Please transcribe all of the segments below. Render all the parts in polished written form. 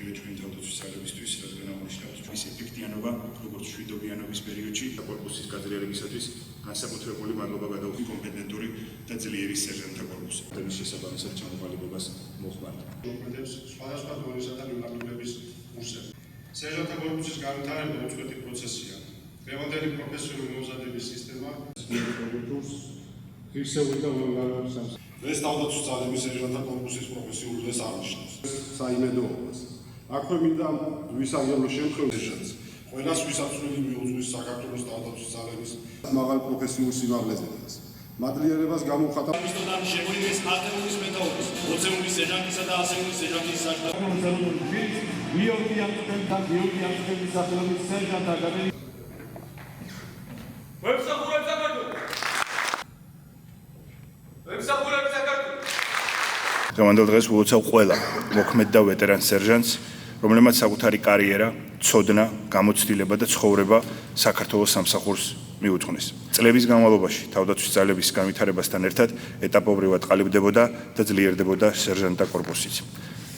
გასაგებია ჩვენი თავდაცვის ძალებისთვის, რადგან აღნიშნავთ ჩვენი ეფექტიანობა, როგორც მშვიდობიანობის პერიოდში კორპუსის გაძლიერებისათვის განსაკუთრებული მადლობა გადაუხდი კომპეტენტური და ძლიერი სერჟანტთა კორპუსს. ამის შესაბამისად ჩამოყალიბებას მოხმარდა. მოქმედებს სხვადასხვა დონისა და მიმართულების კურსები. სერჟანტთა კორპუსის განვითარება უწყვეტი პროცესია. დღევანდელი პროფესიული მომზადების სისტემა ღირსეული და უმანგაროების ეს თავდაცვის ძალების სერჟანტთა კორპუსის პროფესიული დღეს აღნიშნავს. საიმედოობას. აქვე მინდა ვისაგებლო შემთხვევაში სერჟანტს ყველას ვისაცვლელი მიუძღვის საქართველოს თავდაცვის ძალების მაღალ პროფესიულ სიმაღლეზედაც. მადლიერებას გამოვხატა მისდოდან შემოიღეს არტილერიის მეთაურის, მოცემული სერჟანტისა და ასეული სერჟანტის საკითხი გიორგი სახელობის სერჟანტ აკადემიის დღევანდელ დღეს ვულოცავ ყველა მოქმედ და ვეტერან სერჟანტს, რომელმაც საკუთარი კარიერა, ცოდნა, გამოცდილება და ცხოვრება საქართველოს სამსახურს მიუძღვნეს. წლების განმავლობაში თავდაცვის ძალების განვითარებასთან ერთად ეტაპობრივად ყალიბდებოდა და ძლიერდებოდა სერჟანტთა კორპუსიც.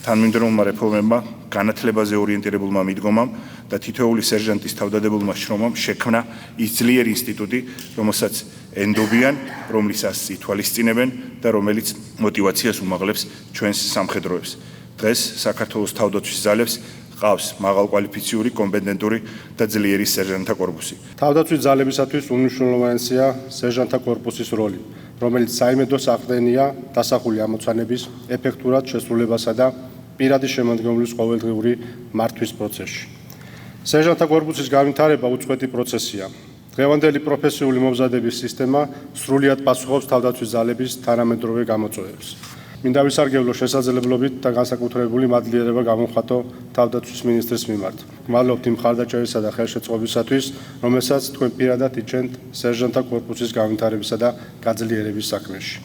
თანმიმდევრულმა რეფორმებმა, განათლებაზე ორიენტირებულმა მიდგომამ და თითოეული სერჟანტის თავდადებულმა შრომამ შექმნა ის ძლიერი ინსტიტუტი, რომელსაც ენდობიან, რომლისას ითვალისწინებენ და რომელიც мотивაციას უმაღლებს ჩვენს სამხედროებს. დღეს საქართველოს თავდაცვის ძალებს ყავს მაღალკვალიფიციური, კომპეტენტური და ძლიერი სერჟანტთა კორპუსი. თავდაცვის ძალებისათვის უმნიშვნელოვანესია სერჟანტთა კორპუსის როლი, რომელიც საიმედო საყრდენია დასახული ამოცანების ეფექტურად შესრულებასა და პირადი შემადგენლობის ყოველდღიური მართვის პროცესში. სერჟანტთა კორპუსის განვითარება უწყვეტი პროცესია. დღევანდელი პროფესიული მომზადების სისტემა სრულად პასუხობს თავდაცვის ძალების თანამედროვე გამოწვევებს. მინდა ვისარგებლო შესაძლებლობით და განსაკუთრებული მადლიერება გამოვხატო თავდაცვის მინისტრის მიმართ. გმადლობთ იმ მხარდაჭერისა და ხელშეწყობისათვის, რომელსაც თქვენ პირადად იჩენთ სერჟანტთა კორპუსის განვითარებისა და გაძლიერების საქმეში.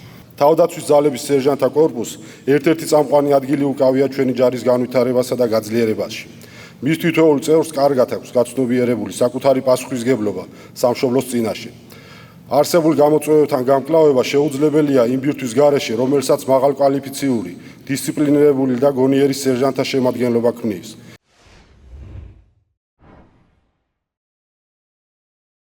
თავდაცვის ძალების სერჟანტთა კორპუსს ერთ-ერთი წამყვანი ადგილი უკავია ჩვენი ჯარის განვითარებასა და გაძლიერებაში. მის თითოეულ წევრს კარგად აქვს გაცნობიერებული საკუთარი პასუხისგებლობა სამშობლოს წინაშე. არსებულ გამოწვევებთან გამკლავება შეუძლებელია იმ ბირთვის გარეშე, რომელსაც მაღალკვალიფიციური, დისციპლინირებული და გონიერი სერჟანტთა შემადგენლობა ქმნის.